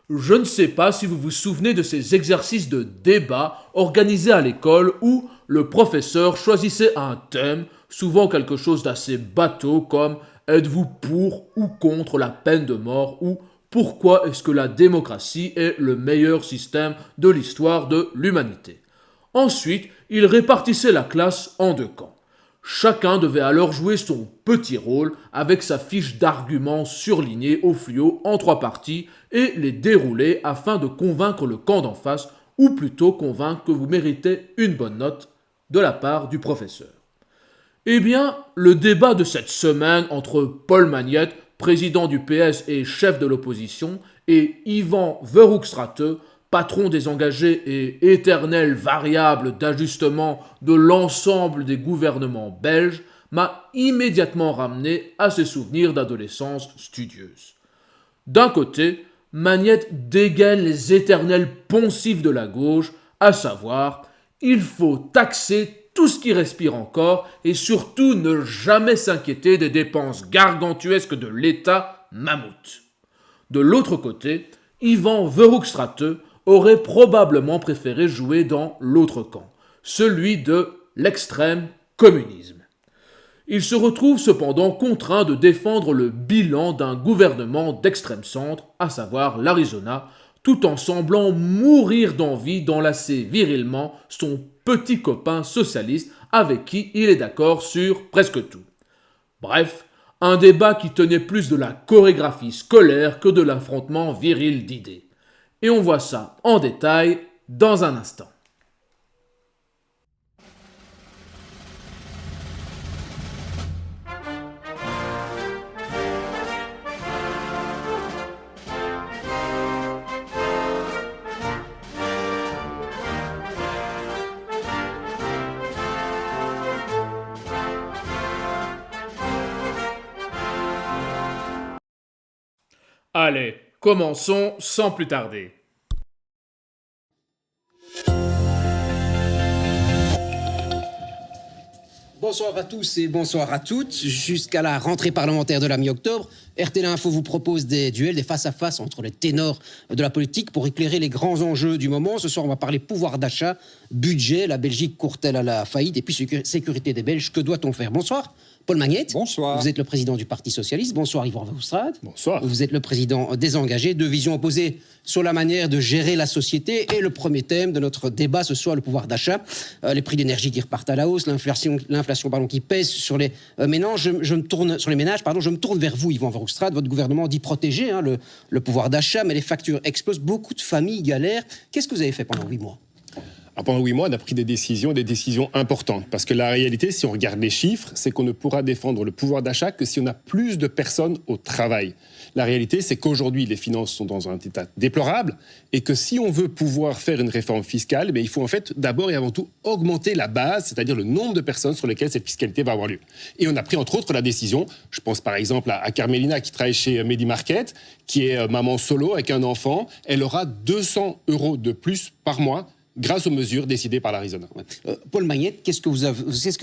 Je ne sais pas si vous vous souvenez de ces exercices de débat organisés à l'école où le professeur choisissait un thème, souvent quelque chose d'assez bateau comme êtes-vous pour ou contre la peine de mort ou pourquoi est-ce que la démocratie est le meilleur système de l'histoire de l'humanité. Ensuite, il répartissait la classe en deux camps. Chacun devait alors jouer son petit rôle avec sa fiche d'arguments surlignée au fluo en trois parties et les dérouler afin de convaincre le camp d'en face, ou plutôt convaincre que vous méritez une bonne note de la part du professeur. Eh bien, le débat de cette semaine entre Paul Magnette, président du PS et chef de l'opposition, et Ivan Verhofstadt, patron des engagés et éternel variable d'ajustement de l'ensemble des gouvernements belges, m'a immédiatement ramené à ses souvenirs d'adolescence studieuse. D'un côté, Magnette dégaine les éternels poncifs de la gauche, à savoir, il faut taxer tout ce qui respire encore et surtout ne jamais s'inquiéter des dépenses gargantuesques de l'État mammouth. De l'autre côté, Ivan Verhofstadt aurait probablement préféré jouer dans l'autre camp, celui de l'extrême communisme. Il se retrouve cependant contraint de défendre le bilan d'un gouvernement d'extrême centre, à savoir l'Arizona, tout en semblant mourir d'envie d'enlacer virilement son petit copain socialiste avec qui il est d'accord sur presque tout. Bref, un débat qui tenait plus de la chorégraphie scolaire que de l'affrontement viril d'idées. Et on voit ça en détail dans un instant. Allez, commençons sans plus tarder. Bonsoir à tous et bonsoir à toutes. Jusqu'à la rentrée parlementaire de la mi-octobre, RTL Info vous propose des duels, des face-à-face entre les ténors de la politique pour éclairer les grands enjeux du moment. Ce soir, on va parler pouvoir d'achat, budget, la Belgique court-elle à la faillite et puis sécurité des Belges. Que doit-on faire? Bonsoir. Paul Magnette. Bonsoir. Vous êtes le président du Parti Socialiste. Bonsoir Yvan Verhofstadt. Bonsoir. Vous êtes le président des Engagés. Deux visions opposées sur la manière de gérer la société. Et le premier thème de notre débat ce soir, le pouvoir d'achat. Les prix d'énergie qui repartent à la hausse, l'inflation qui pèse sur les ménages. Je me tourne vers vous, Yvan Verhofstadt. Votre gouvernement dit protéger le pouvoir d'achat, mais les factures explosent. Beaucoup de familles galèrent. Qu'est-ce que vous avez fait pendant 8 mois? Pendant 8 mois, on a pris des décisions importantes. Parce que la réalité, si on regarde les chiffres, c'est qu'on ne pourra défendre le pouvoir d'achat que si on a plus de personnes au travail. La réalité, c'est qu'aujourd'hui, les finances sont dans un état déplorable et que si on veut pouvoir faire une réforme fiscale, il faut en fait d'abord et avant tout augmenter la base, c'est-à-dire le nombre de personnes sur lesquelles cette fiscalité va avoir lieu. Et on a pris entre autres la décision, je pense par exemple à Carmélina qui travaille chez Medi-Market, qui est maman solo avec un enfant, elle aura 200 € de plus par mois grâce aux mesures décidées par l'Arizona. Paul Magnette, qu'est-ce que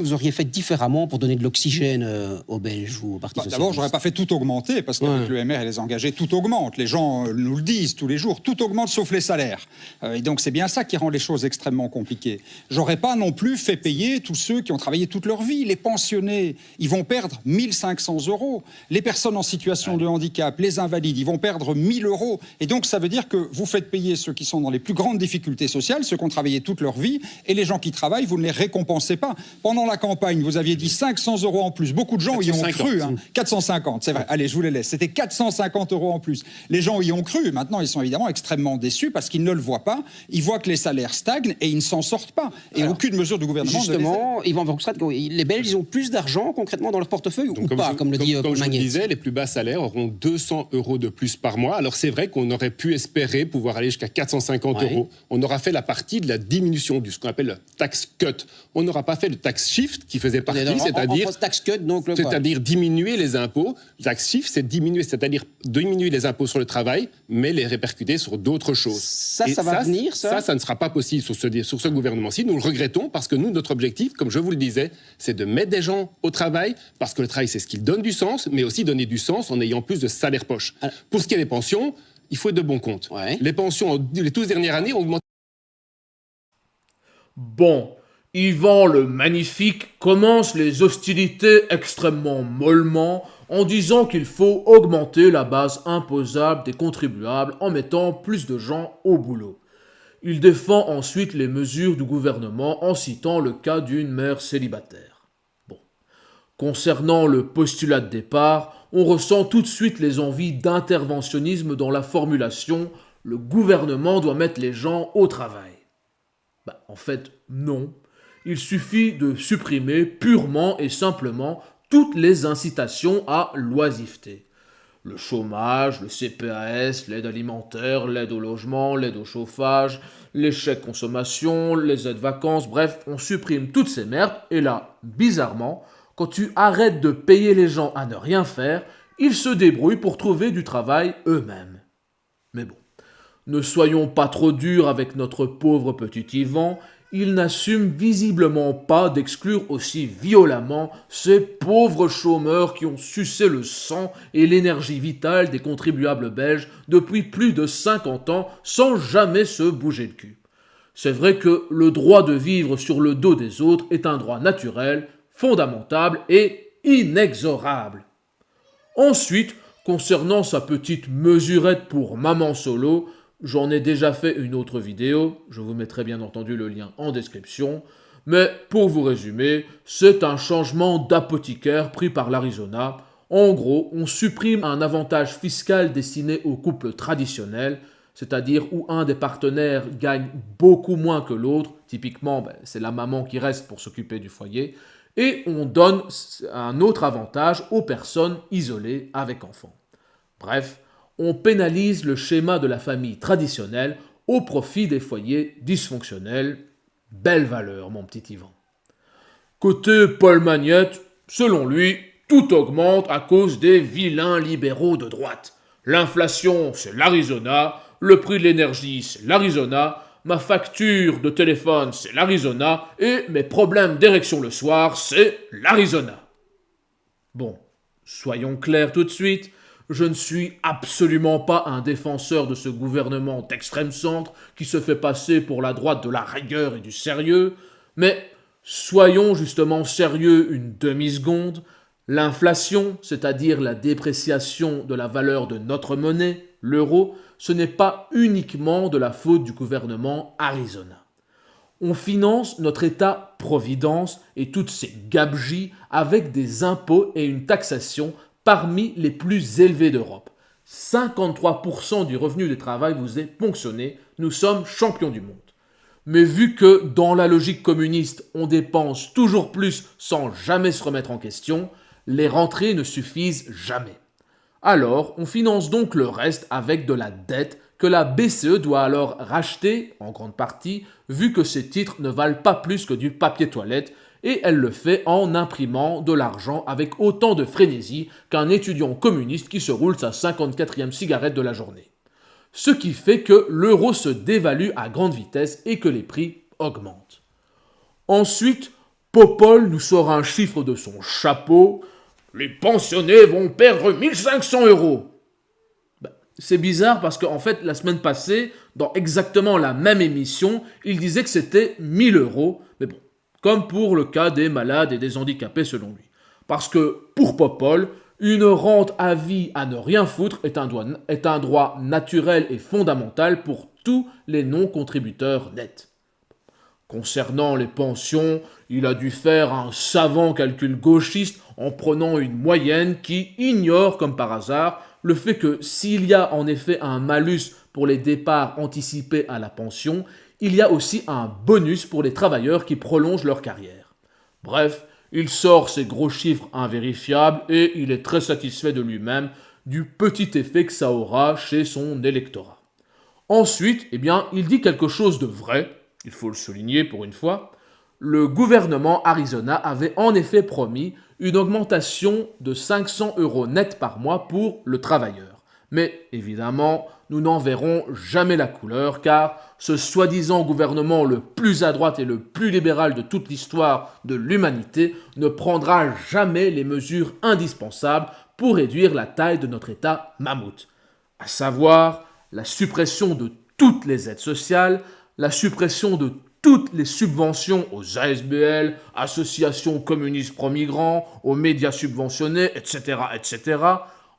vous auriez fait différemment pour donner de l'oxygène aux Belges ou au Parti Socialiste? D'abord, j'aurais pas fait tout augmenter, parce qu'avec l'UMR et les engagés, tout augmente. Les gens nous le disent tous les jours, tout augmente sauf les salaires. Et donc c'est bien ça qui rend les choses extrêmement compliquées. J'aurais pas non plus fait payer tous ceux qui ont travaillé toute leur vie. Les pensionnés, ils vont perdre 1 500 €. Les personnes en situation de handicap, les invalides, ils vont perdre 1 000 €. Et donc ça veut dire que vous faites payer ceux qui sont dans les plus grandes difficultés sociales, ceux qui ont travaillé toute leur vie, et les gens qui travaillent, vous ne les récompensez pas. Pendant la campagne, vous aviez dit 500 € en plus. Beaucoup de gens y ont cru. 450, c'est vrai. Allez, je vous les laisse. C'était 450 € en plus. Les gens y ont cru. Maintenant, ils sont évidemment extrêmement déçus parce qu'ils ne le voient pas. Ils voient que les salaires stagnent et ils ne s'en sortent pas. Et alors, aucune mesure du gouvernement justement, Yvan Verhofstadt, les Belges, ils ont plus d'argent concrètement dans leur portefeuille ou pas, comme le dit Paul Magnette? Comme je vous disais, les plus bas salaires auront 200 € de plus par mois. Alors c'est vrai qu'on aurait pu espérer pouvoir aller jusqu'à 450 €. On aura fait la partie de la diminution de ce qu'on appelle le tax cut. On n'aura pas fait le tax shift qui faisait partie, c'est-à-dire diminuer les impôts. Le tax shift, c'est diminuer, c'est-à-dire diminuer les impôts sur le travail, mais les répercuter sur d'autres choses. Ça va venir, ça ne sera pas possible sur ce gouvernement-ci. Nous le regrettons parce que nous, notre objectif, comme je vous le disais, c'est de mettre des gens au travail parce que le travail, c'est ce qui donne du sens, mais aussi donner du sens en ayant plus de salaire poche. Pour ce qui est des pensions, il faut être de bon compte. Ouais. Les pensions, les 12 dernières années, ont augmenté. Bon, Ivan le Magnifique commence les hostilités extrêmement mollement en disant qu'il faut augmenter la base imposable des contribuables en mettant plus de gens au boulot. Il défend ensuite les mesures du gouvernement en citant le cas d'une mère célibataire. Bon. Concernant le postulat de départ, on ressent tout de suite les envies d'interventionnisme dans la formulation « le gouvernement doit mettre les gens au travail ». En fait, non. Il suffit de supprimer purement et simplement toutes les incitations à l'oisiveté. Le chômage, le CPAS, l'aide alimentaire, l'aide au logement, l'aide au chauffage, les chèques consommation, les aides vacances, bref, on supprime toutes ces merdes et là, bizarrement, quand tu arrêtes de payer les gens à ne rien faire, ils se débrouillent pour trouver du travail eux-mêmes. Mais bon. Ne soyons pas trop durs avec notre pauvre petit Ivan, il n'assume visiblement pas d'exclure aussi violemment ces pauvres chômeurs qui ont sucé le sang et l'énergie vitale des contribuables belges depuis plus de 50 ans sans jamais se bouger le cul. C'est vrai que le droit de vivre sur le dos des autres est un droit naturel, fondamental et inexorable. Ensuite, concernant sa petite mesurette pour maman solo, j'en ai déjà fait une autre vidéo, je vous mettrai bien entendu le lien en description, mais pour vous résumer, c'est un changement d'apothicaire pris par l'Arizona. En gros, on supprime un avantage fiscal destiné aux couples traditionnels, c'est-à-dire où un des partenaires gagne beaucoup moins que l'autre, typiquement c'est la maman qui reste pour s'occuper du foyer, et on donne un autre avantage aux personnes isolées avec enfants. Bref, on pénalise le schéma de la famille traditionnelle au profit des foyers dysfonctionnels. Belle valeur, mon petit Ivan. Côté Paul Magnette, selon lui, tout augmente à cause des vilains libéraux de droite. L'inflation, c'est l'Arizona, le prix de l'énergie, c'est l'Arizona, ma facture de téléphone, c'est l'Arizona, et mes problèmes d'érection le soir, c'est l'Arizona. Bon, soyons clairs tout de suite, je ne suis absolument pas un défenseur de ce gouvernement d'extrême centre qui se fait passer pour la droite de la rigueur et du sérieux, mais soyons justement sérieux une demi-seconde. L'inflation, c'est-à-dire la dépréciation de la valeur de notre monnaie, l'euro, ce n'est pas uniquement de la faute du gouvernement Arizona. On finance notre État-providence et toutes ses gabegies avec des impôts et une taxation parmi les plus élevés d'Europe. 53% du revenu du travail vous est ponctionné, nous sommes champions du monde. Mais vu que dans la logique communiste, on dépense toujours plus sans jamais se remettre en question, les rentrées ne suffisent jamais. Alors, on finance donc le reste avec de la dette que la BCE doit alors racheter, en grande partie, vu que ces titres ne valent pas plus que du papier toilette, et elle le fait en imprimant de l'argent avec autant de frénésie qu'un étudiant communiste qui se roule sa 54e cigarette de la journée. Ce qui fait que l'euro se dévalue à grande vitesse et que les prix augmentent. Ensuite, Popol nous sort un chiffre de son chapeau. Les pensionnés vont perdre 1500 euros. C'est bizarre parce qu'en fait, la semaine passée, dans exactement la même émission, il disait que c'était 1000 euros. Mais bon, comme pour le cas des malades et des handicapés selon lui. Parce que pour Popol, une rente à vie à ne rien foutre est un droit naturel et fondamental pour tous les non-contributeurs nets. Concernant les pensions, il a dû faire un savant calcul gauchiste en prenant une moyenne qui ignore, comme par hasard, le fait que s'il y a en effet un malus pour les départs anticipés à la pension, il y a aussi un bonus pour les travailleurs qui prolongent leur carrière. Bref, il sort ces gros chiffres invérifiables et il est très satisfait de lui-même du petit effet que ça aura chez son électorat. Ensuite, il dit quelque chose de vrai, il faut le souligner pour une fois. Le gouvernement Arizona avait en effet promis une augmentation de 500 euros net par mois pour le travailleur. Mais évidemment, nous n'en verrons jamais la couleur car ce soi-disant gouvernement le plus à droite et le plus libéral de toute l'histoire de l'humanité ne prendra jamais les mesures indispensables pour réduire la taille de notre État mammouth, à savoir la suppression de toutes les aides sociales, la suppression de toutes les subventions aux ASBL, associations communistes pro-migrants, aux médias subventionnés, etc., etc.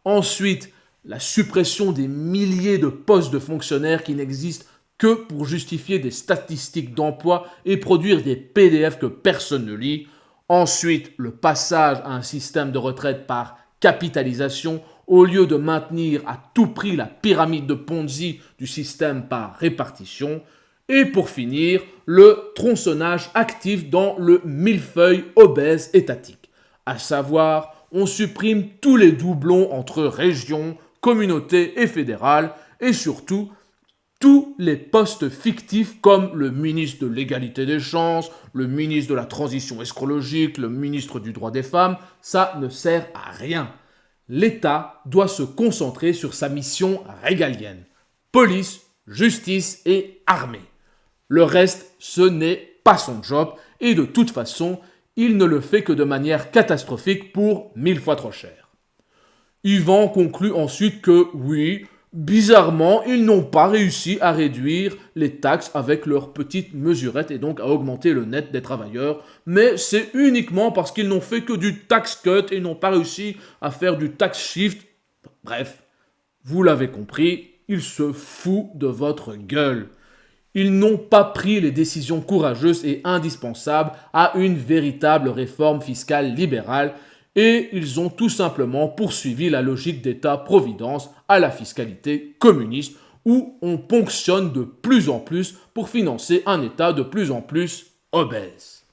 Ensuite, la suppression des milliers de postes de fonctionnaires qui n'existent que pour justifier des statistiques d'emploi et produire des PDF que personne ne lit. Ensuite, le passage à un système de retraite par capitalisation au lieu de maintenir à tout prix la pyramide de Ponzi du système par répartition. Et pour finir, le tronçonnage actif dans le millefeuille obèse étatique. À savoir, on supprime tous les doublons entre régions, communautés et fédérales et surtout tous les postes fictifs comme le ministre de l'égalité des chances, le ministre de la transition écologique, le ministre du droit des femmes, ça ne sert à rien. L'État doit se concentrer sur sa mission régalienne. Police, justice et armée. Le reste, ce n'est pas son job et de toute façon, il ne le fait que de manière catastrophique pour 1000 fois trop cher. Yvan conclut ensuite que oui, bizarrement, ils n'ont pas réussi à réduire les taxes avec leurs petites mesurettes et donc à augmenter le net des travailleurs, mais c'est uniquement parce qu'ils n'ont fait que du tax cut et ils n'ont pas réussi à faire du tax shift. Bref, vous l'avez compris, ils se foutent de votre gueule. Ils n'ont pas pris les décisions courageuses et indispensables à une véritable réforme fiscale libérale et ils ont tout simplement poursuivi la logique d'État-providence à la fiscalité communiste où on ponctionne de plus en plus pour financer un État de plus en plus obèse.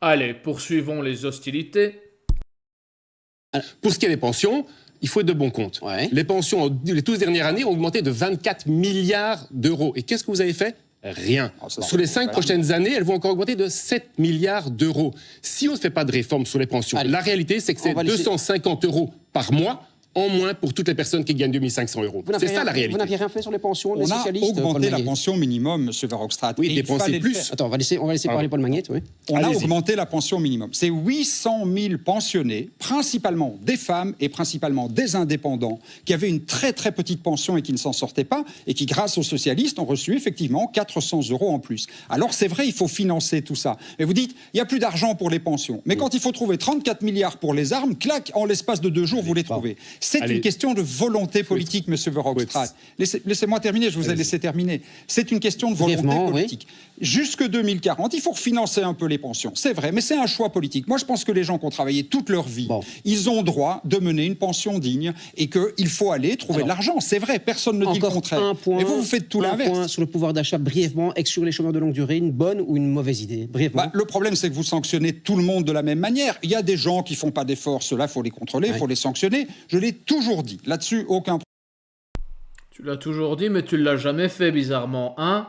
Allez, poursuivons les hostilités. Pour ce qui est des pensions, il faut être de bon compte. Ouais. Les pensions, les 12 dernières années, ont augmenté de 24 milliards d'euros. Et qu'est-ce que vous avez fait ? Rien. Sur les 5 prochaines années, elles vont encore augmenter de 7 milliards d'euros. Si on ne fait pas de réforme sur les pensions, la réalité, c'est que c'est 250 euros par mois en moins pour toutes les personnes qui gagnent 2500 euros. C'est ça la réalité. Vous n'aviez rien fait sur les pensions, les On a socialistes, augmenté la pension minimum, M. Verhofstadt. Oui, et dépenser il fallait plus. le faire. Attends, on va laisser parler Paul Magnette, oui. On a Allez-y. augmenté la pension minimum. C'est 800 000 pensionnés, principalement des femmes et principalement des indépendants, qui avaient une très très petite pension et qui ne s'en sortaient pas, et qui, grâce aux socialistes, ont reçu effectivement 400 euros en plus. Alors c'est vrai, il faut financer tout ça. Mais vous dites, il n'y a plus d'argent pour les pensions. Mais quand il faut trouver 34 milliards pour les armes, clac, en l'espace de 2 jours, vous les trouvez. C'est une question de volonté politique, M. Verhofstadt. Laissez-moi terminer, je vous ai laissé terminer. C'est une question de volonté politique. Jusque 2040, il faut refinancer un peu les pensions. C'est vrai, mais c'est un choix politique. Moi, je pense que les gens qui ont travaillé toute leur vie, ils ont droit de mener une pension digne et qu'il faut aller trouver de l'argent. C'est vrai, personne ne dit le contraire. Mais vous faites tout l'inverse. Un point sur le pouvoir d'achat, brièvement, exclure les chômeurs de longue durée, une bonne ou une mauvaise idée? Brièvement. Le problème, c'est que vous sanctionnez tout le monde de la même manière. Il y a des gens qui ne font pas d'efforts, ceux-là, il faut les contrôler, il faut les sanctionner. Je l'ai toujours dit. Là-dessus, aucun Tu l'as toujours dit, mais tu ne l'as jamais fait, bizarrement, hein?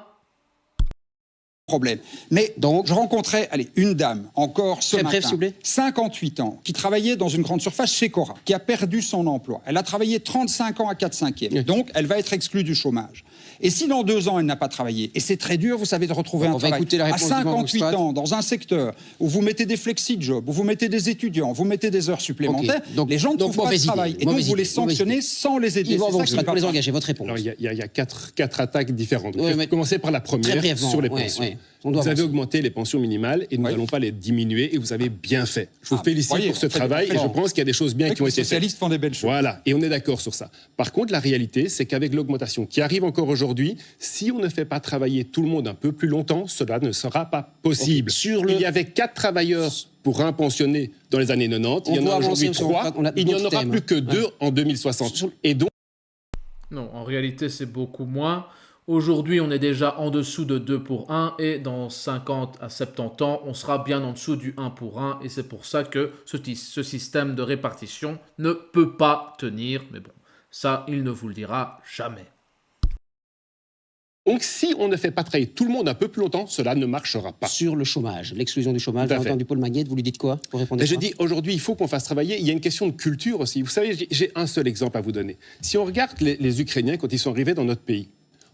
problème. Mais donc, je rencontrais une dame, encore ce matin, bref, s'il vous plaît. 58 ans, qui travaillait dans une grande surface chez Cora, qui a perdu son emploi. Elle a travaillé 35 ans à 4/5e. Donc, elle va être exclue du chômage. Et si dans 2 ans, elle n'a pas travaillé, et c'est très dur, vous savez, de retrouver un travail, à 58 ans, dans un secteur où vous mettez des flexi-jobs, où vous mettez des étudiants, vous mettez des heures supplémentaires, les gens ne trouvent pas de travail. Et donc, vous les sanctionnez sans les aider. Yvan, pour les engager, votre réponse. Alors, il y a quatre attaques différentes. Je vais commencer par la première, sur les pensions. Vous avez augmenté les pensions minimales et nous n'allons pas les diminuer et vous avez bien fait. Je vous félicite pour ce travail et je pense qu'il y a des choses bien qui ont été faites. Les socialistes font des belles choses. Voilà, et on est d'accord sur ça. Par contre, la réalité, c'est qu'avec l'augmentation qui arrive encore aujourd'hui, si on ne fait pas travailler tout le monde un peu plus longtemps, cela ne sera pas possible. Il y avait 4 travailleurs pour un pensionné dans les années 90, il y en a aujourd'hui 3, il n'y en aura plus que 2 en 2060. Et donc... Non, en réalité, c'est beaucoup moins. Aujourd'hui, on est déjà en dessous de 2 pour 1 et dans 50 à 70 ans, on sera bien en dessous du 1 pour 1 et c'est pour ça que ce système de répartition ne peut pas tenir. Mais bon, ça, il ne vous le dira jamais. Donc, si on ne fait pas travailler tout le monde un peu plus longtemps, cela ne marchera pas. Sur le chômage, l'exclusion du chômage, j'ai entendu Paul Magnette, vous lui dites quoi pour répondre à ça? Je dis, aujourd'hui, il faut qu'on fasse travailler. Il y a une question de culture aussi. Vous savez, j'ai un seul exemple à vous donner. Si on regarde les Ukrainiens quand ils sont arrivés dans notre pays,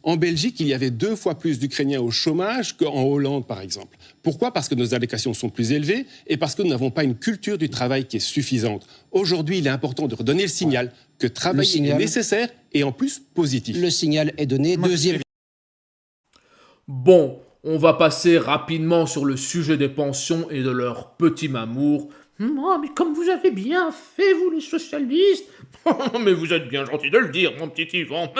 En Belgique, il y avait 2 fois plus d'Ukrainiens au chômage qu'en Hollande, par exemple. Pourquoi ? Parce que nos allocations sont plus élevées et parce que nous n'avons pas une culture du travail qui est suffisante. Aujourd'hui, il est important de redonner le signal que travailler est nécessaire et en plus positif. Le signal est donné. Deuxième. Bon, on va passer rapidement sur le sujet des pensions et de leur petit mamour. Oh, mais comme vous avez bien fait, vous les socialistes. Mais vous êtes bien gentil de le dire, mon petit Yvan.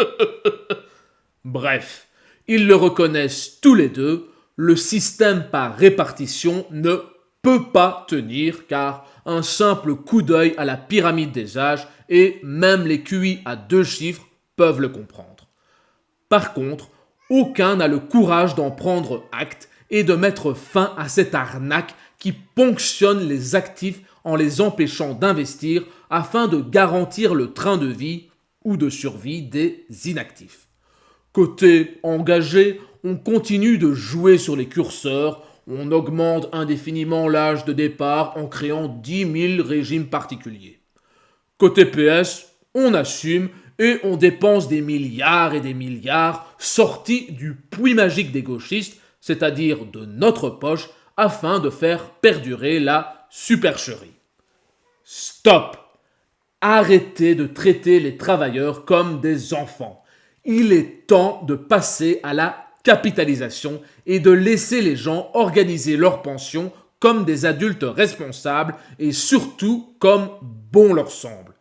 Bref, ils le reconnaissent tous les deux, le système par répartition ne peut pas tenir car un simple coup d'œil à la pyramide des âges et même les QI à 2 chiffres peuvent le comprendre. Par contre, aucun n'a le courage d'en prendre acte et de mettre fin à cette arnaque qui ponctionne les actifs en les empêchant d'investir afin de garantir le train de vie ou de survie des inactifs. Côté engagé, on continue de jouer sur les curseurs, on augmente indéfiniment l'âge de départ en créant 10 000 régimes particuliers. Côté PS, on assume et on dépense des milliards et des milliards sortis du puits magique des gauchistes, c'est-à-dire de notre poche, afin de faire perdurer la supercherie. Stop! Arrêtez de traiter les travailleurs comme des enfants. Il est temps de passer à la capitalisation et de laisser les gens organiser leurs pensions comme des adultes responsables et surtout comme bon leur semble.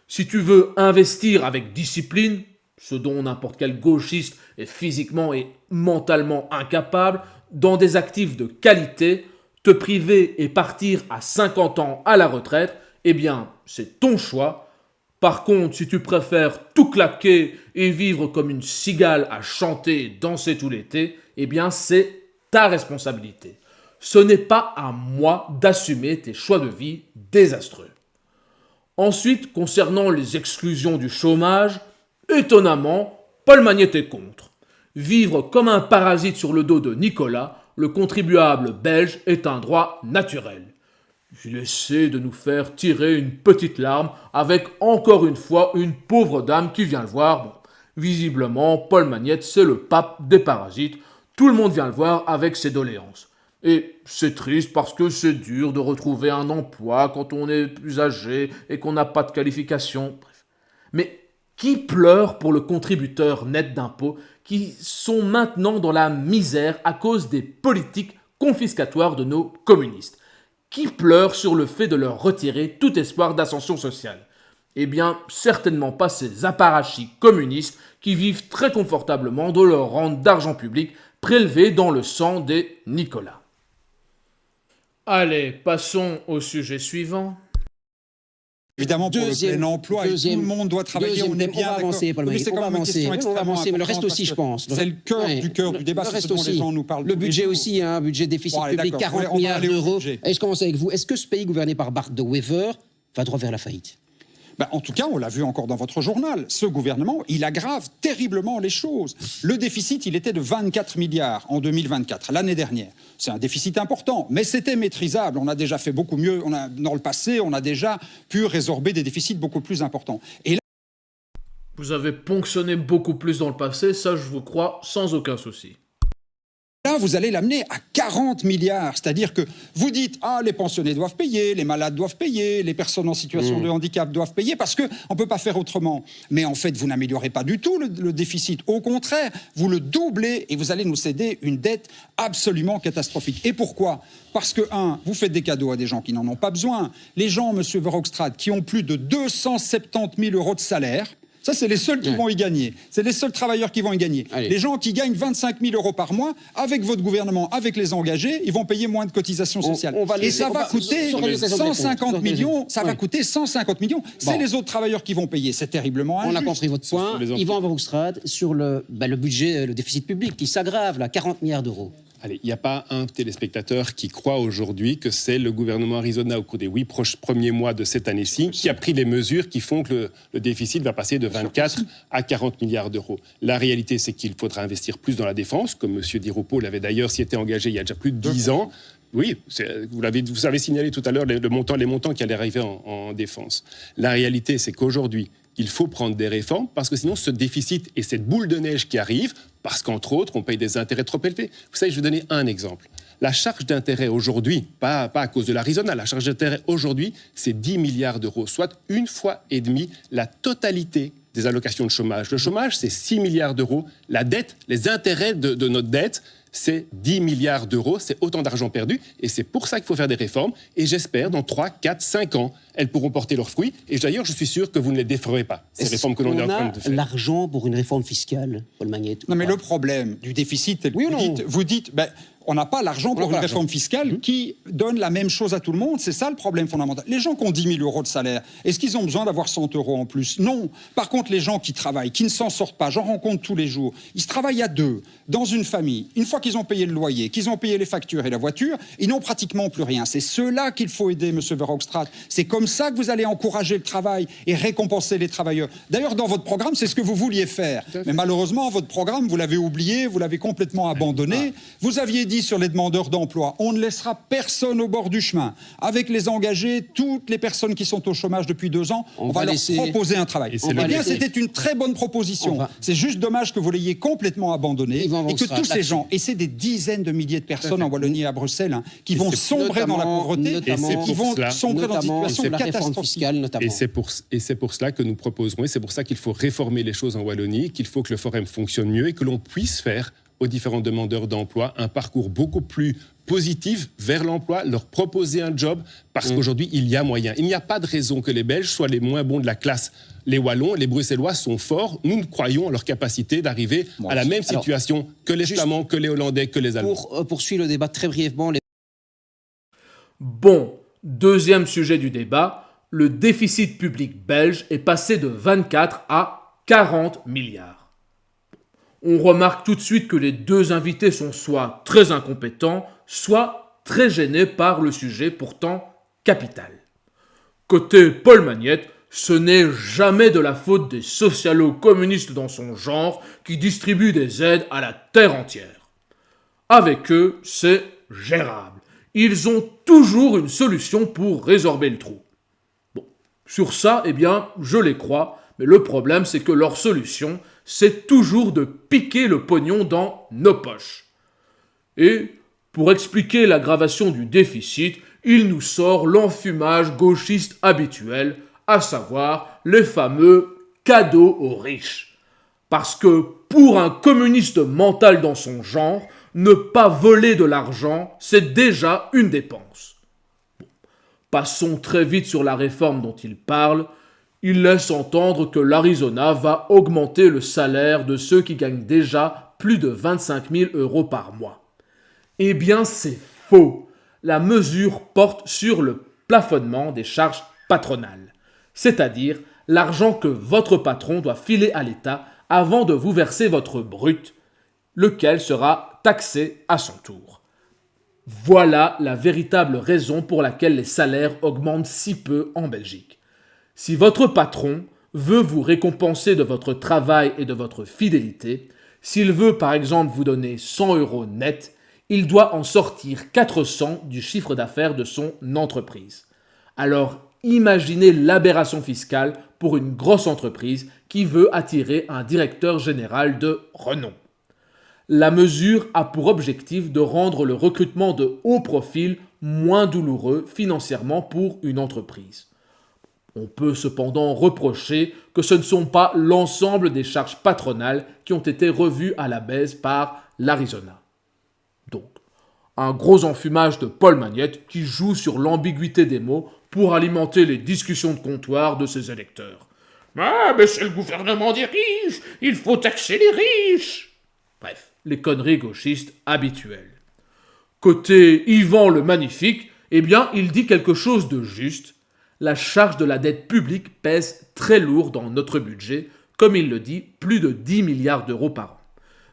Si tu veux investir avec discipline, ce dont n'importe quel gauchiste est physiquement et mentalement incapable, dans des actifs de qualité, te priver et partir à 50 ans à la retraite, eh bien, c'est ton choix. Par contre, si tu préfères tout claquer et vivre comme une cigale à chanter et danser tout l'été, eh bien, c'est ta responsabilité. Ce n'est pas à moi d'assumer tes choix de vie désastreux. Ensuite, concernant les exclusions du chômage, étonnamment, Paul Magnette est contre. Vivre comme un parasite sur le dos de Nicolas, le contribuable belge, est un droit naturel. Il essaie de nous faire tirer une petite larme avec encore une fois une pauvre dame qui vient le voir. Bon, visiblement, Paul Magnette, c'est le pape des parasites. Tout le monde vient le voir avec ses doléances. Et c'est triste parce que c'est dur de retrouver un emploi quand on est plus âgé et qu'on n'a pas de qualification. Bref. Mais qui pleure pour le contributeur net d'impôts qui sont maintenant dans la misère à cause des politiques confiscatoires de nos communistes? Qui pleure sur le fait de leur retirer tout espoir d'ascension sociale? Eh bien, certainement pas ces apparatchiks communistes qui vivent très confortablement de leur rente d'argent public prélevé dans le sang des Nicolas. Allez, passons au sujet suivant. Évidemment, pour le plein emploi, tout le monde doit travailler, on est bien d'accord. Avancer, Paul Magnette, on va avancer, mais le reste aussi, je pense. C'est le cœur du cœur du débat, c'est ce dont les gens nous parlent. Le budget aussi, un budget déficit public, 40 milliards d'euros. Et je commence avec vous. Est-ce que ce pays gouverné par Bart de Wever va droit vers la faillite? En tout cas, on l'a vu encore dans votre journal, ce gouvernement, il aggrave terriblement les choses. Le déficit, il était de 24 milliards en 2024, l'année dernière. C'est un déficit important, mais c'était maîtrisable. On a déjà fait beaucoup mieux. Dans le passé, on a déjà pu résorber des déficits beaucoup plus importants. Et là, vous avez ponctionné beaucoup plus dans le passé, ça je vous crois sans aucun souci. Là, vous allez l'amener à 40 milliards. C'est-à-dire que vous dites, les pensionnés doivent payer, les malades doivent payer, les personnes en situation de handicap doivent payer parce qu'on ne peut pas faire autrement. Mais en fait, vous n'améliorez pas du tout le déficit. Au contraire, vous le doublez et vous allez nous céder une dette absolument catastrophique. Et pourquoi ? Parce que, vous faites des cadeaux à des gens qui n'en ont pas besoin. Les gens, monsieur Verhofstadt, qui ont plus de 270 000 euros de salaire, ça, c'est les seuls qui vont y gagner. C'est les seuls travailleurs qui vont y gagner. Allez. Les gens qui gagnent 25 000 euros par mois, avec votre gouvernement, avec les engagés, ils vont payer moins de cotisations sociales. Et ça va coûter 150 millions. Ça va coûter 150 millions. C'est les autres travailleurs qui vont payer. C'est terriblement injuste. On a compris votre point. Yvan Verhofstadt, sur le budget, le déficit public qui s'aggrave, là, 40 milliards d'euros. Allez, il n'y a pas un téléspectateur qui croit aujourd'hui que c'est le gouvernement Arizona au cours des 8 premiers mois de cette année-ci qui a pris les mesures qui font que le déficit va passer de 24 à 40 milliards d'euros. La réalité, c'est qu'il faudra investir plus dans la défense, comme M. Di Rupo l'avait d'ailleurs s'y était engagé il y a déjà plus de 10 ans. Oui, vous avez signalé tout à l'heure les montants qui allaient arriver en défense. La réalité, c'est qu'aujourd'hui, il faut prendre des réformes parce que sinon, ce déficit et cette boule de neige qui arrive, parce qu'entre autres, on paye des intérêts trop élevés. Vous savez, je vais donner un exemple. La charge d'intérêt aujourd'hui, pas à cause de l'Arizona, la charge d'intérêt aujourd'hui, c'est 10 milliards d'euros, soit 1,5 fois la totalité des allocations de chômage. Le chômage, c'est 6 milliards d'euros. La dette, les intérêts de notre dette, c'est 10 milliards d'euros, c'est autant d'argent perdu, et c'est pour ça qu'il faut faire des réformes, et j'espère, dans 3, 4, 5 ans, elles pourront porter leurs fruits, et d'ailleurs, je suis sûr que vous ne les déferez pas, ces réformes que l'on est en train de faire. L'argent pour une réforme fiscale, Paul Magnette? Non, mais le problème du déficit, vous dites on n'a pas l'argent pour une réforme fiscale qui donne la même chose à tout le monde. C'est ça le problème fondamental. Les gens qui ont 10 000 euros de salaire, est-ce qu'ils ont besoin d'avoir 100 euros en plus? Non. Par contre, les gens qui travaillent, qui ne s'en sortent pas, j'en rencontre tous les jours, ils se travaillent à deux, dans une famille. Une fois qu'ils ont payé le loyer, qu'ils ont payé les factures et la voiture, ils n'ont pratiquement plus rien. C'est ceux-là qu'il faut aider, M. Verhofstadt. C'est comme ça que vous allez encourager le travail et récompenser les travailleurs. D'ailleurs, dans votre programme, c'est ce que vous vouliez faire. Mais malheureusement, votre programme, vous l'avez oublié, vous l'avez complètement abandonné. Vous aviez dit sur les demandeurs d'emploi, on ne laissera personne au bord du chemin. Avec les engagés, toutes les personnes qui sont au chômage depuis 2 ans, on va leur proposer un travail. Eh bien, c'était une très bonne proposition. C'est juste dommage que vous l'ayez complètement abandonné et que tous ces gens, et c'est des dizaines de milliers de personnes en Wallonie et à Bruxelles, qui vont sombrer dans la pauvreté, qui vont sombrer dans des situations catastrophiques. Et c'est pour cela que nous proposerons, et c'est pour ça qu'il faut réformer les choses en Wallonie, qu'il faut que le Forum fonctionne mieux et que l'on puisse faire aux différents demandeurs d'emploi un parcours beaucoup plus positif vers l'emploi, leur proposer un job, parce qu'aujourd'hui, il y a moyen. Il n'y a pas de raison que les Belges soient les moins bons de la classe. Les Wallons, les Bruxellois sont forts. Nous croyons en leur capacité d'arriver à la même situation que les Flamands, que les Hollandais, que les Allemands. Pour poursuivre le débat très brièvement... Bon, deuxième sujet du débat, le déficit public belge est passé de 24 à 40 milliards. On remarque tout de suite que les deux invités sont soit très incompétents, soit très gênés par le sujet pourtant capital. Côté Paul Magnette, ce n'est jamais de la faute des socialo-communistes dans son genre qui distribuent des aides à la terre entière. Avec eux, c'est gérable. Ils ont toujours une solution pour résorber le trou. Bon, sur ça, eh bien, je les crois, mais le problème, c'est que leur solution, c'est toujours de piquer le pognon dans nos poches. Et, pour expliquer l'aggravation du déficit, il nous sort l'enfumage gauchiste habituel, à savoir les fameux cadeaux aux riches. Parce que, pour un communiste mental dans son genre, ne pas voler de l'argent, c'est déjà une dépense. Bon, passons très vite sur la réforme dont il parle. Il laisse entendre que l'Arizona va augmenter le salaire de ceux qui gagnent déjà plus de 25 000 euros par mois. Eh bien, c'est faux. La mesure porte sur le plafonnement des charges patronales, c'est-à-dire l'argent que votre patron doit filer à l'État avant de vous verser votre brut, lequel sera taxé à son tour. Voilà la véritable raison pour laquelle les salaires augmentent si peu en Belgique. Si votre patron veut vous récompenser de votre travail et de votre fidélité, s'il veut par exemple vous donner 100 euros net, il doit en sortir 400 du chiffre d'affaires de son entreprise. Alors imaginez l'aberration fiscale pour une grosse entreprise qui veut attirer un directeur général de renom. La mesure a pour objectif de rendre le recrutement de haut profil moins douloureux financièrement pour une entreprise. On peut cependant reprocher que ce ne sont pas l'ensemble des charges patronales qui ont été revues à la baisse par l'Arizona. Donc, un gros enfumage de Paul Magnette qui joue sur l'ambiguïté des mots pour alimenter les discussions de comptoir de ses électeurs. « Ah, mais c'est le gouvernement des riches, il faut taxer les riches !» Bref, les conneries gauchistes habituelles. Côté Yvan le Magnifique, eh bien, il dit quelque chose de juste. La charge de la dette publique pèse très lourd dans notre budget, comme il le dit, plus de 10 milliards d'euros par an.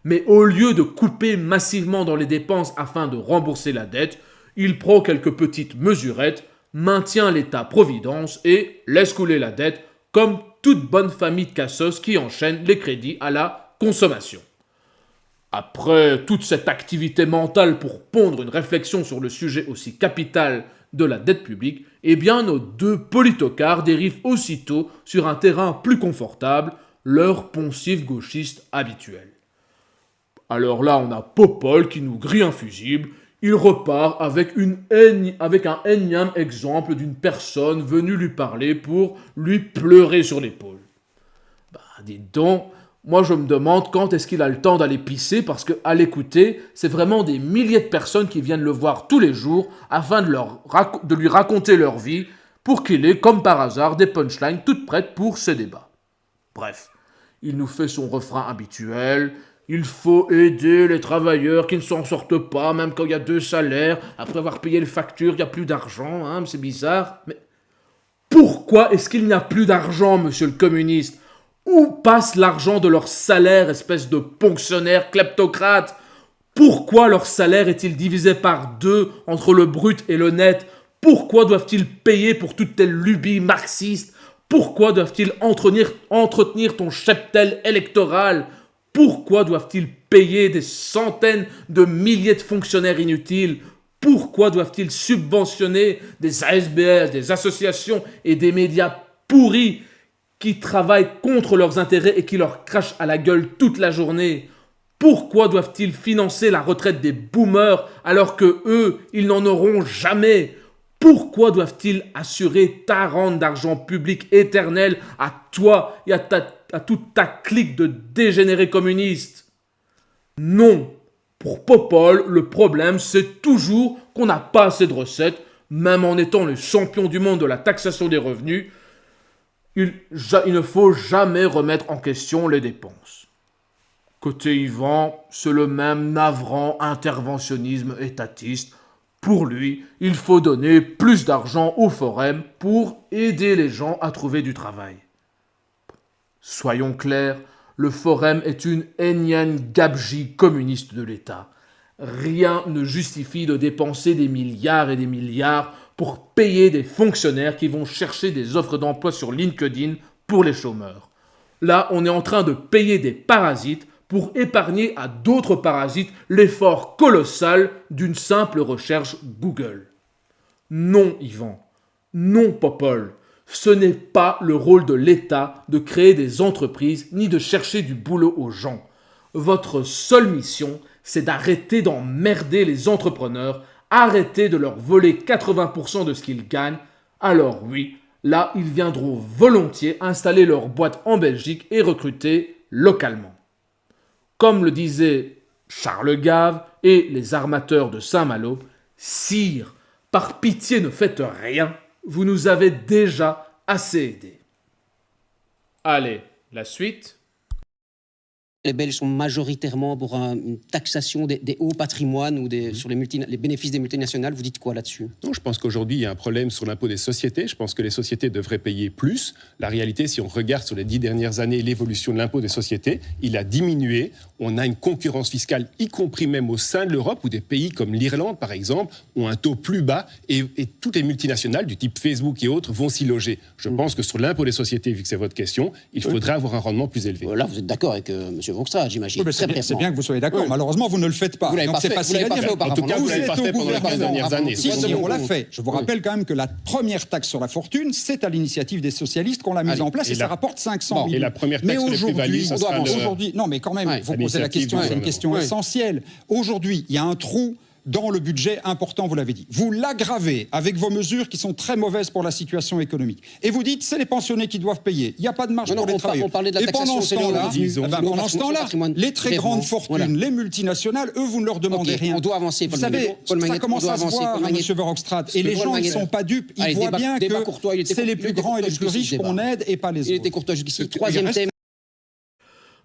Mais au lieu de couper massivement dans les dépenses afin de rembourser la dette, il prend quelques petites mesurettes, maintient l'État-providence et laisse couler la dette, comme toute bonne famille de cassos qui enchaîne les crédits à la consommation. Après toute cette activité mentale pour pondre une réflexion sur le sujet aussi capital de la dette publique, eh bien nos deux politocards dérivent aussitôt sur un terrain plus confortable, leur poncif gauchiste habituel. Alors là, on a Popol qui nous grille un fusible. Il repart avec un énième exemple d'une personne venue lui parler pour lui pleurer sur l'épaule. Dites donc, moi je me demande quand est-ce qu'il a le temps d'aller pisser parce qu'à l'écouter, c'est vraiment des milliers de personnes qui viennent le voir tous les jours afin de lui raconter leur vie pour qu'il ait, comme par hasard, des punchlines toutes prêtes pour ses débats. Bref, il nous fait son refrain habituel. Il faut aider les travailleurs qui ne s'en sortent pas, même quand il y a 2 salaires. Après avoir payé les factures, il n'y a plus d'argent, hein, c'est bizarre. Mais pourquoi est-ce qu'il n'y a plus d'argent, monsieur le communiste ? Où passe l'argent de leur salaire, espèce de ponctionnaires kleptocrates ? Pourquoi leur salaire est-il divisé par 2 entre le brut et le net ? Pourquoi doivent-ils payer pour toute telle lubie marxiste ? Pourquoi doivent-ils entretenir ton cheptel électoral ? Pourquoi doivent-ils payer des centaines de milliers de fonctionnaires inutiles ? Pourquoi doivent-ils subventionner des ASBL, des associations et des médias pourris qui travaillent contre leurs intérêts et qui leur crachent à la gueule toute la journée ? Pourquoi doivent-ils financer la retraite des boomers alors que eux, ils n'en auront jamais ? Pourquoi doivent-ils assurer ta rente d'argent public éternel à toi et à toute ta clique de dégénérés communistes ? Non. Pour Popol, le problème, c'est toujours qu'on n'a pas assez de recettes, même en étant le champion du monde de la taxation des revenus. Il ne faut jamais remettre en question les dépenses. Côté Yvan, c'est le même navrant interventionnisme étatiste. Pour lui, il faut donner plus d'argent au forum pour aider les gens à trouver du travail. Soyons clairs, le forum est une énième gabegie communiste de l'État. Rien ne justifie de dépenser des milliards et des milliards pour payer des fonctionnaires qui vont chercher des offres d'emploi sur LinkedIn pour les chômeurs. Là, on est en train de payer des parasites pour épargner à d'autres parasites l'effort colossal d'une simple recherche Google. Non, Yvan. Non, Popol. Ce n'est pas le rôle de l'État de créer des entreprises ni de chercher du boulot aux gens. Votre seule mission, c'est d'arrêter d'emmerder les entrepreneurs, arrêter de leur voler 80% de ce qu'ils gagnent. Alors oui, là, ils viendront volontiers installer leur boîte en Belgique et recruter localement. Comme le disait Charles Gave et les armateurs de Saint-Malo, « Sire, par pitié ne faites rien, vous nous avez déjà assez aidés. » Allez, la suite. Les Belges sont majoritairement pour une taxation des hauts patrimoines ou sur les bénéfices des multinationales. Vous dites quoi là-dessus ? Non, je pense qu'aujourd'hui, il y a un problème sur l'impôt des sociétés. Je pense que les sociétés devraient payer plus. La réalité, si on regarde sur les 10 dernières années l'évolution de l'impôt des sociétés, il a diminué. On a une concurrence fiscale, y compris même au sein de l'Europe, où des pays comme l'Irlande, par exemple, ont un taux plus bas et toutes les multinationales du type Facebook et autres vont s'y loger. Je pense que sur l'impôt des sociétés, vu que c'est votre question, il faudrait avoir un rendement plus élevé. Là, vous êtes d'accord avec M. Voxtra, j'imagine. Oui, c'est bien que vous soyez d'accord. Oui. Malheureusement, vous ne le faites pas. Vous l'avez pas fait. En tout cas, vous ne l'avez pas fait pendant les 15 dernières années. Si, on l'a fait. Je vous rappelle quand même que la première taxe sur la fortune, c'est à l'initiative des socialistes qu'on l'a mise en place et ça rapporte 500 millions. Et la première taxe sur les plus-values, ça sera aujourd'hui, non, mais quand même, vous posez la question, c'est une question essentielle. Aujourd'hui, il y a un trou dans le budget important, vous l'avez dit. Vous l'aggravez avec vos mesures qui sont très mauvaises pour la situation économique. Et vous dites, c'est les pensionnés qui doivent payer. Il n'y a pas de marge pour les travailleurs. On parlait de la et taxation, pendant ce temps-là, les très grandes fortunes, les multinationales, eux, vous ne leur demandez rien. On doit avancer. Vous savez, ça commence à se voir, M. Verhofstadt. Et les gens, ils ne sont pas dupes. Ils voient bien que c'est les plus grands et les plus riches qu'on aide et pas les autres. Il était courtois jusqu'ici. Troisième thème.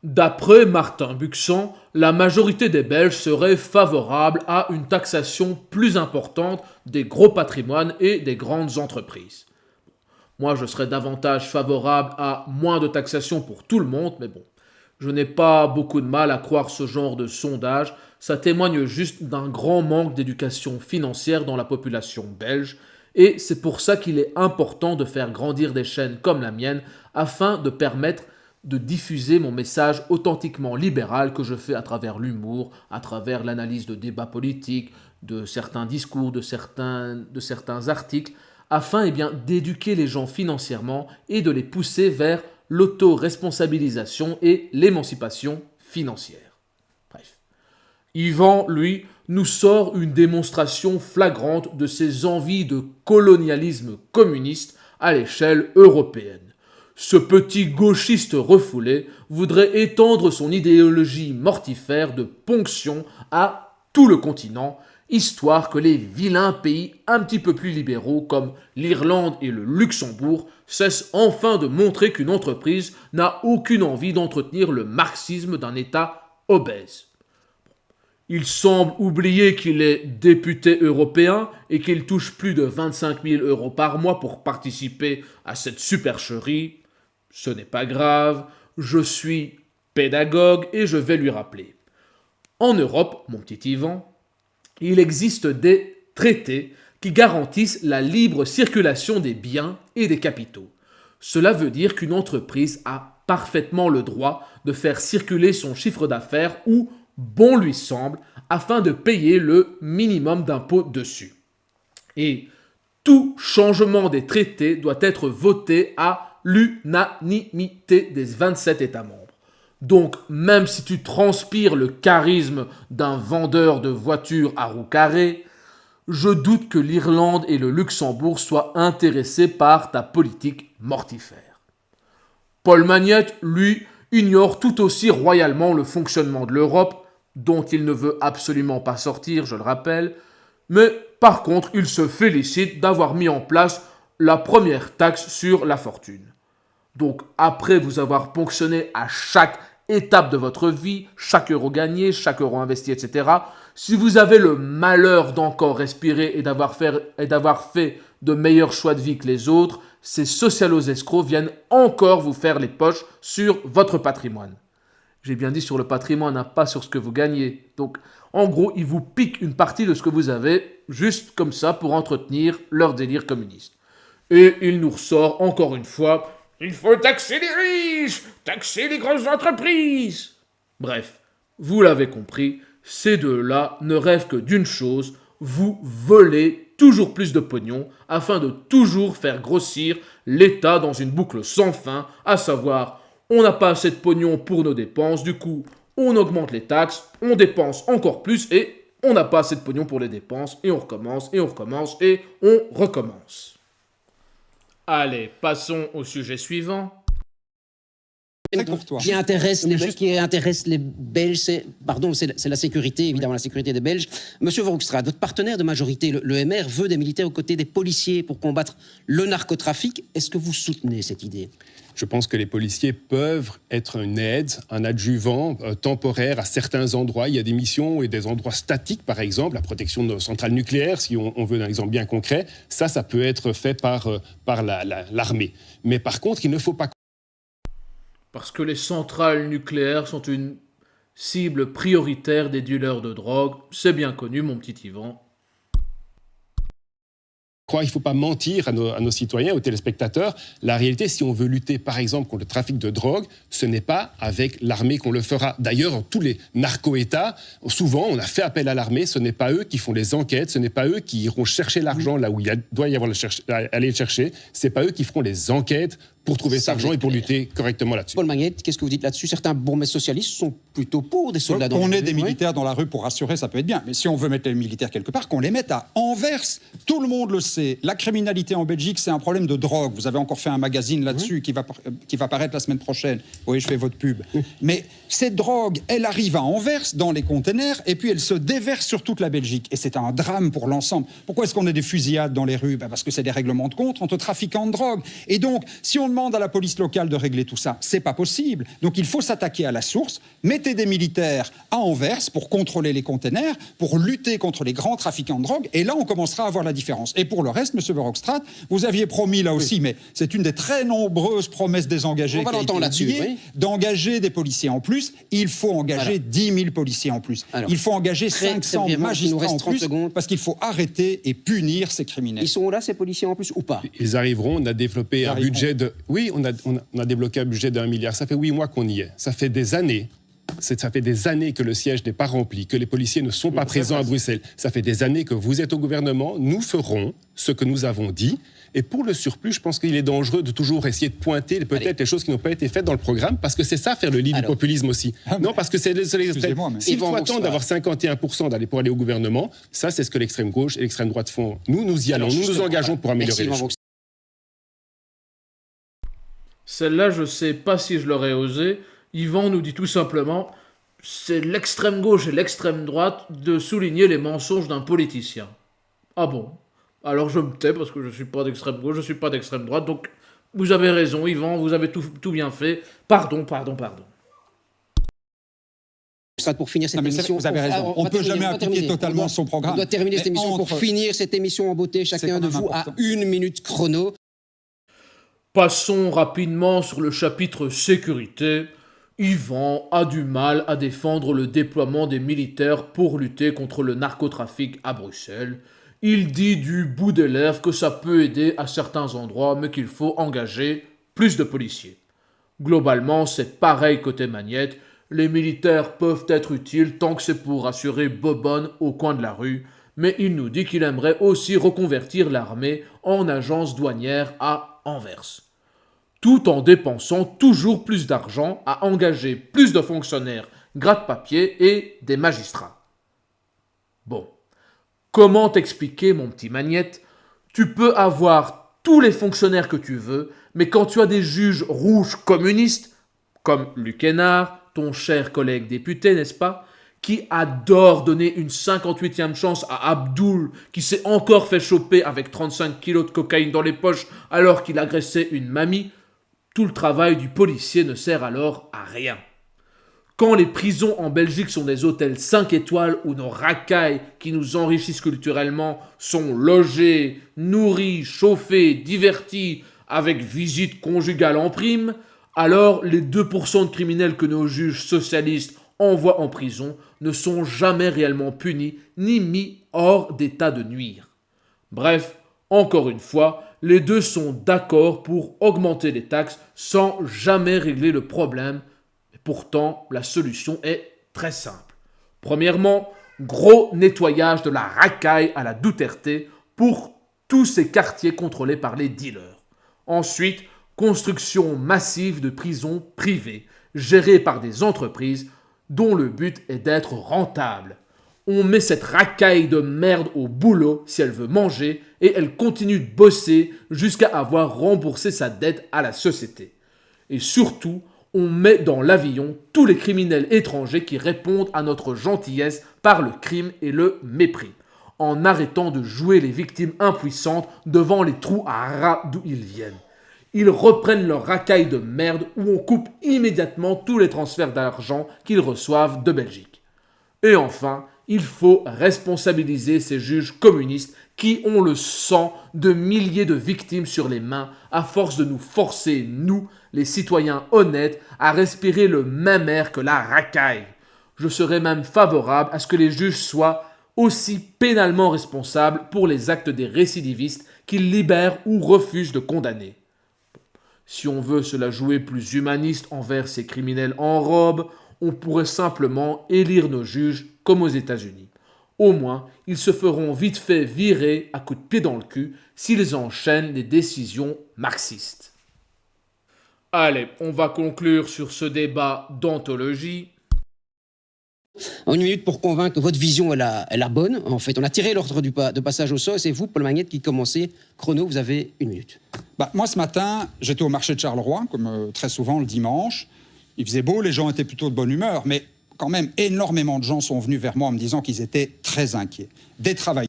D'après Martin Buxan, la majorité des Belges serait favorable à une taxation plus importante des gros patrimoines et des grandes entreprises. Moi, je serais davantage favorable à moins de taxation pour tout le monde, mais bon, je n'ai pas beaucoup de mal à croire ce genre de sondage. Ça témoigne juste d'un grand manque d'éducation financière dans la population belge, et c'est pour ça qu'il est important de faire grandir des chaînes comme la mienne afin de permettre de diffuser mon message authentiquement libéral que je fais à travers l'humour, à travers l'analyse de débats politiques, de certains discours, de certains articles, afin d'éduquer les gens financièrement et de les pousser vers l'autoresponsabilisation et l'émancipation financière. Bref. Yvan, lui, nous sort une démonstration flagrante de ses envies de colonialisme communiste à l'échelle européenne. Ce petit gauchiste refoulé voudrait étendre son idéologie mortifère de ponction à tout le continent, histoire que les vilains pays un petit peu plus libéraux comme l'Irlande et le Luxembourg cessent enfin de montrer qu'une entreprise n'a aucune envie d'entretenir le marxisme d'un État obèse. Il semble oublier qu'il est député européen et qu'il touche plus de 25 000 € par mois pour participer à cette supercherie. Ce n'est pas grave, je suis pédagogue et je vais lui rappeler. En Europe, mon petit Yvan, il existe des traités qui garantissent la libre circulation des biens et des capitaux. Cela veut dire qu'une entreprise a parfaitement le droit de faire circuler son chiffre d'affaires où bon lui semble afin de payer le minimum d'impôt dessus. Et tout changement des traités doit être voté à l'unanimité des 27 États membres. Donc, même si tu transpires le charisme d'un vendeur de voitures à roues carrées, je doute que l'Irlande et le Luxembourg soient intéressés par ta politique mortifère. Paul Magnette, lui, ignore tout aussi royalement le fonctionnement de l'Europe, dont il ne veut absolument pas sortir, je le rappelle, mais par contre, il se félicite d'avoir mis en place la première taxe sur la fortune. Donc, après vous avoir ponctionné à chaque étape de votre vie, chaque euro gagné, chaque euro investi, etc., si vous avez le malheur d'encore respirer et d'avoir fait de meilleurs choix de vie que les autres, ces socialos escrocs viennent encore vous faire les poches sur votre patrimoine. J'ai bien dit sur le patrimoine, pas sur ce que vous gagnez. Donc, en gros, ils vous piquent une partie de ce que vous avez, juste comme ça, pour entretenir leur délire communiste. Et il nous ressort encore une fois: il faut taxer les riches, taxer les grosses entreprises. Bref, vous l'avez compris, ces deux-là ne rêvent que d'une chose: vous voler toujours plus de pognon afin de toujours faire grossir l'État dans une boucle sans fin, à savoir, on n'a pas assez de pognon pour nos dépenses, du coup, on augmente les taxes, on dépense encore plus et on n'a pas assez de pognon pour les dépenses, et on recommence, et on recommence, et on recommence. Allez, passons au sujet suivant. Qui intéresse les Belges, c'est la sécurité, évidemment, la sécurité des Belges. Monsieur Verhofstadt, votre partenaire de majorité, le MR, veut des militaires aux côtés des policiers pour combattre le narcotrafic. Est-ce que vous soutenez cette idée ? Je pense que les policiers peuvent être une aide, un adjuvant temporaire à certains endroits. Il y a des missions et des endroits statiques, par exemple, la protection de nos centrales nucléaires, si on veut un exemple bien concret. Ça peut être fait par l'armée. Mais par contre, il ne faut pas... Parce que les centrales nucléaires sont une cible prioritaire des dealers de drogue. C'est bien connu, mon petit Yvan. Il ne faut pas mentir à nos citoyens, aux téléspectateurs. La réalité, si on veut lutter, par exemple, contre le trafic de drogue, ce n'est pas avec l'armée qu'on le fera. D'ailleurs, dans tous les narco-États, souvent, on a fait appel à l'armée. Ce n'est pas eux qui font les enquêtes. Ce n'est pas eux qui iront chercher l'argent là où il doit y avoir aller le chercher. Ce n'est pas eux qui feront les enquêtes pour trouver cet argent et pour lutter correctement là-dessus. Paul Magnette, qu'est-ce que vous dites là-dessus ? Certains bourgmestres socialistes sont plutôt pour des soldats dans Qu'on ait des militaires dans la rue pour rassurer, ça peut être bien. Mais si on veut mettre les militaires quelque part, qu'on les mette à Anvers. Tout le monde le sait. La criminalité en Belgique, c'est un problème de drogue. Vous avez encore fait un magazine là-dessus qui va paraître la semaine prochaine. Oui, je fais votre pub. Mais cette drogue, elle arrive à Anvers, dans les containers, et puis elle se déverse sur toute la Belgique. Et c'est un drame pour l'ensemble. Pourquoi est-ce qu'on a des fusillades dans les rues ? Parce que c'est des règlements de compte entre trafiquants de drogue. Et donc, si on demande à la police locale de régler tout ça, c'est pas possible. Donc il faut s'attaquer à la source, mettez des militaires à Anvers pour contrôler les containers, pour lutter contre les grands trafiquants de drogue, et là on commencera à voir la différence. Et pour le reste, monsieur Verhofstadt, vous aviez promis là aussi, mais c'est une des très nombreuses promesses désengagées qui a été oubliée, d'engager des policiers en plus. Il faut engager 10 000 policiers en plus. Il faut engager 500 magistrats en plus, parce qu'il faut arrêter et punir ces criminels. Ils sont là, ces policiers en plus, ou pas ? Ils arriveront. On a développé un budget de Oui, on a débloqué un budget d'1 milliard. Ça fait 8 mois qu'on y est. Ça fait des années. Ça fait des années que le siège n'est pas rempli, que les policiers ne sont pas présents à Bruxelles. Ça fait des années que vous êtes au gouvernement. Nous ferons ce que nous avons dit. Et pour le surplus, je pense qu'il est dangereux de toujours essayer de pointer peut-être les choses qui n'ont pas été faites dans le programme, parce que c'est ça faire le lit du populisme aussi. Non, parce que c'est les extrêmes. S'il faut attendre d'avoir 51% pour aller au gouvernement, ça c'est ce que l'extrême gauche et l'extrême droite font. Nous y allons, nous nous engageons pour améliorer les choses. Celle-là, je sais pas si je l'aurais osé. Yvan nous dit tout simplement, c'est l'extrême gauche et l'extrême droite de souligner les mensonges d'un politicien. Ah bon? Alors je me tais parce que je suis pas d'extrême gauche, je suis pas d'extrême droite, donc vous avez raison, Yvan, vous avez tout bien fait. Pardon. Pour finir cette émission, vous avez raison. On ne peut jamais appliquer totalement son programme. On doit terminer cette émission pour finir cette émission en beauté. Chacun de vous a 1 minute chrono. Passons rapidement sur le chapitre sécurité. Yvan a du mal à défendre le déploiement des militaires pour lutter contre le narcotrafic à Bruxelles. Il dit du bout des lèvres que ça peut aider à certains endroits, mais qu'il faut engager plus de policiers. Globalement, c'est pareil côté Magnette. Les militaires peuvent être utiles tant que c'est pour assurer Bobonne au coin de la rue, mais il nous dit qu'il aimerait aussi reconvertir l'armée en agence douanière à Anvers. Tout en dépensant toujours plus d'argent à engager plus de fonctionnaires gratte-papier et des magistrats. Bon, comment t'expliquer, mon petit Magnette? Tu peux avoir tous les fonctionnaires que tu veux, mais quand tu as des juges rouges communistes, comme Luc Hénard, ton cher collègue député, n'est-ce pas, qui adore donner une 58e chance à Abdoul, qui s'est encore fait choper avec 35 kilos de cocaïne dans les poches alors qu'il agressait une mamie, tout le travail du policier ne sert alors à rien. Quand les prisons en Belgique sont des hôtels 5 étoiles où nos racailles qui nous enrichissent culturellement sont logés, nourris, chauffés, divertis, avec visite conjugale en prime, alors les 2% de criminels que nos juges socialistes envoient en prison ne sont jamais réellement punis ni mis hors d'état de nuire. Bref, encore une fois, les deux sont d'accord pour augmenter les taxes sans jamais régler le problème. Et pourtant, la solution est très simple. Premièrement, gros nettoyage de la racaille à la Duterte pour tous ces quartiers contrôlés par les dealers. Ensuite, construction massive de prisons privées, gérées par des entreprises dont le but est d'être rentable. On met cette racaille de merde au boulot si elle veut manger et elle continue de bosser jusqu'à avoir remboursé sa dette à la société. Et surtout, on met dans l'avion tous les criminels étrangers qui répondent à notre gentillesse par le crime et le mépris, en arrêtant de jouer les victimes impuissantes devant les trous à rats d'où ils viennent. Ils reprennent leur racaille de merde où on coupe immédiatement tous les transferts d'argent qu'ils reçoivent de Belgique. Et enfin, il faut responsabiliser ces juges communistes qui ont le sang de milliers de victimes sur les mains à force de nous forcer, nous, les citoyens honnêtes, à respirer le même air que la racaille. Je serais même favorable à ce que les juges soient aussi pénalement responsables pour les actes des récidivistes qu'ils libèrent ou refusent de condamner. Si on veut se la jouer plus humaniste envers ces criminels en robe, on pourrait simplement élire nos juges comme aux États-Unis. Au moins, ils se feront vite fait virer à coups de pied dans le cul s'ils enchaînent les décisions marxistes. Allez, on va conclure sur ce débat d'anthologie. En 1 minute pour convaincre que votre vision est la bonne. En fait, on a tiré l'ordre de passage au sol. C'est vous, Paul Magnette, qui commencez. Chrono, vous avez 1 minute. Moi, ce matin, j'étais au marché de Charleroi, comme très souvent le dimanche. Il faisait beau, les gens étaient plutôt de bonne humeur, mais quand même, énormément de gens sont venus vers moi en me disant qu'ils étaient très inquiets. Des travailleurs.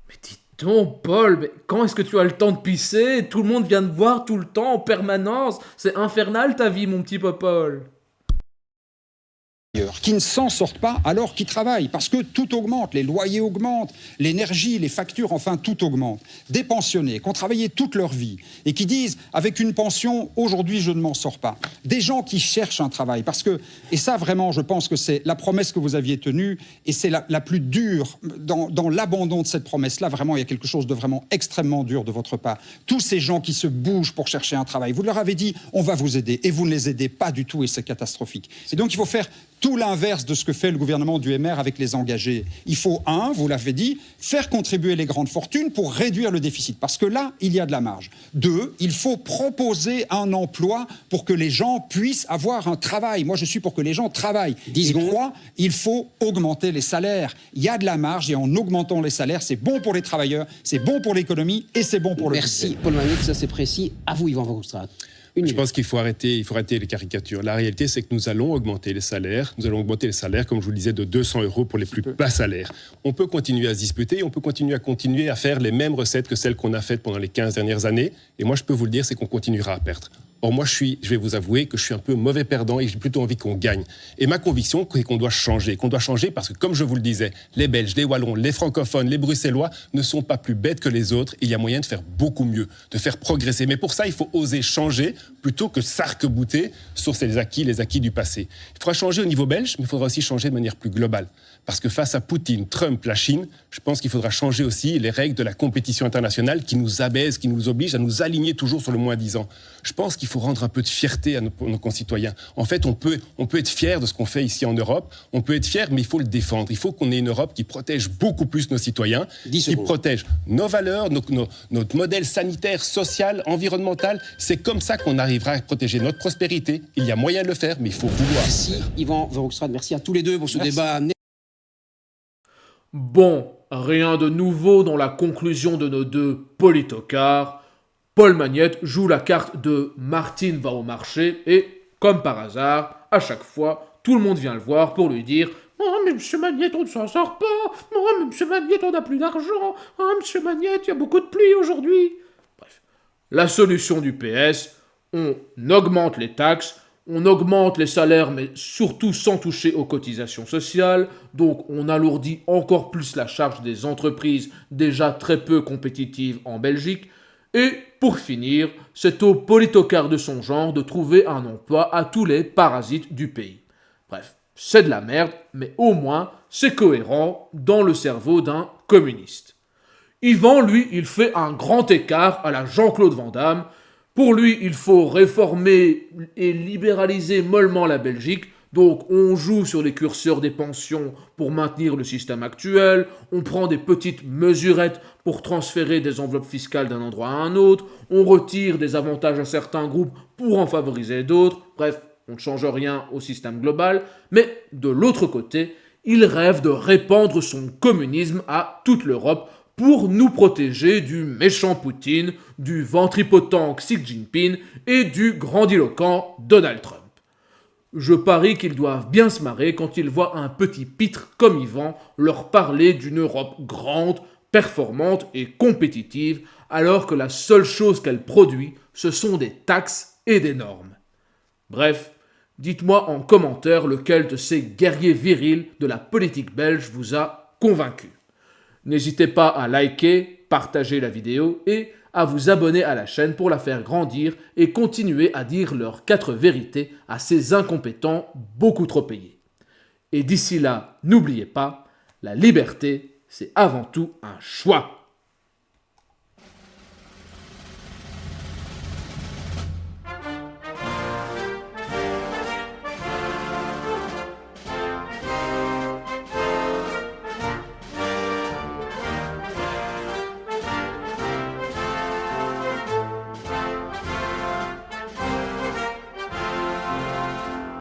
Mais dis donc, Paul, mais quand est-ce que tu as le temps de pisser? Tout le monde vient te voir tout le temps, en permanence. C'est infernal ta vie, mon petit Popol. qui ne s'en sortent pas alors qu'ils travaillent, parce que tout augmente, les loyers augmentent, l'énergie, les factures, enfin tout augmente. Des pensionnés qui ont travaillé toute leur vie et qui disent avec une pension, aujourd'hui je ne m'en sors pas. Des gens qui cherchent un travail, parce que, et ça vraiment je pense que c'est la promesse que vous aviez tenue, et c'est la plus dure, dans l'abandon de cette promesse-là, vraiment il y a quelque chose de vraiment extrêmement dur de votre part. Tous ces gens qui se bougent pour chercher un travail, vous leur avez dit on va vous aider, et vous ne les aidez pas du tout, et c'est catastrophique. Et donc il faut faire tout l'inverse de ce que fait le gouvernement du MR avec les engagés. Il faut, vous l'avez dit, faire contribuer les grandes fortunes pour réduire le déficit, parce que là, il y a de la marge. 2, il faut proposer un emploi pour que les gens puissent avoir un travail. Moi, je suis pour que les gens travaillent. 10 secondes. 3, il faut augmenter les salaires. Il y a de la marge, et en augmentant les salaires, c'est bon pour les travailleurs, c'est bon pour l'économie, et c'est bon pour le budget. Merci Paul Magnet, ça c'est précis. À vous Yvan Verhofstadt. Je pense qu'il faut arrêter les caricatures. La réalité, c'est que nous allons augmenter les salaires. Nous allons augmenter les salaires, comme je vous le disais, de 200 € pour les plus bas salaires. On peut continuer à se disputer, on peut continuer à faire les mêmes recettes que celles qu'on a faites pendant les 15 dernières années. Et moi, je peux vous le dire, c'est qu'on continuera à perdre. Or, moi, je vais vous avouer que je suis un peu mauvais perdant et j'ai plutôt envie qu'on gagne. Et ma conviction, c'est qu'on doit changer. Parce que, comme je vous le disais, les Belges, les Wallons, les francophones, les Bruxellois ne sont pas plus bêtes que les autres. Il y a moyen de faire beaucoup mieux, de faire progresser. Mais pour ça, il faut oser changer plutôt que s'arc-bouter sur les acquis du passé. Il faudra changer au niveau belge, mais il faudra aussi changer de manière plus globale. Parce que face à Poutine, Trump, la Chine, je pense qu'il faudra changer aussi les règles de la compétition internationale qui nous abaissent, qui nous obligent à nous aligner toujours sur le moins 10 ans. Je pense qu'il faut rendre un peu de fierté à nos concitoyens. En fait, on peut être fier de ce qu'on fait ici en Europe. On peut être fier, mais il faut le défendre. Il faut qu'on ait une Europe qui protège beaucoup plus nos citoyens, qui protège nos valeurs, notre modèle sanitaire, social, environnemental. C'est comme ça qu'on arrivera à protéger notre prospérité. Il y a moyen de le faire, mais il faut vouloir. Merci Yvan Verhofstadt, merci à tous les deux pour ce débat. Bon, rien de nouveau dans la conclusion de nos deux politocards. Paul Magnette joue la carte de Martine va au marché et, comme par hasard, à chaque fois, tout le monde vient le voir pour lui dire « Oh, mais monsieur Magnette, on ne s'en sort pas. Oh, mais monsieur Magnette, on n'a plus d'argent. Oh, monsieur Magnette, il y a beaucoup de pluie aujourd'hui. » Bref, la solution du PS, on augmente les taxes, on augmente les salaires, mais surtout sans toucher aux cotisations sociales, donc on alourdit encore plus la charge des entreprises déjà très peu compétitives en Belgique, et pour finir, c'est au politocard de son genre de trouver un emploi à tous les parasites du pays. Bref, c'est de la merde, mais au moins c'est cohérent dans le cerveau d'un communiste. Yvan, lui, il fait un grand écart à la Jean-Claude Van Damme. Pour lui, il faut réformer et libéraliser mollement la Belgique. Donc, on joue sur les curseurs des pensions pour maintenir le système actuel. On prend des petites mesurettes pour transférer des enveloppes fiscales d'un endroit à un autre. On retire des avantages à certains groupes pour en favoriser d'autres. Bref, on ne change rien au système global. Mais de l'autre côté, il rêve de répandre son communisme à toute l'Europe pour nous protéger du méchant Poutine, du ventripotent Xi Jinping et du grandiloquent Donald Trump. Je parie qu'ils doivent bien se marrer quand ils voient un petit pitre comme Yvan leur parler d'une Europe grande, performante et compétitive, alors que la seule chose qu'elle produit, ce sont des taxes et des normes. Bref, dites-moi en commentaire lequel de ces guerriers virils de la politique belge vous a convaincu. N'hésitez pas à liker, partager la vidéo et à vous abonner à la chaîne pour la faire grandir et continuer à dire leurs 4 vérités à ces incompétents beaucoup trop payés. Et d'ici là, n'oubliez pas, la liberté, c'est avant tout un choix.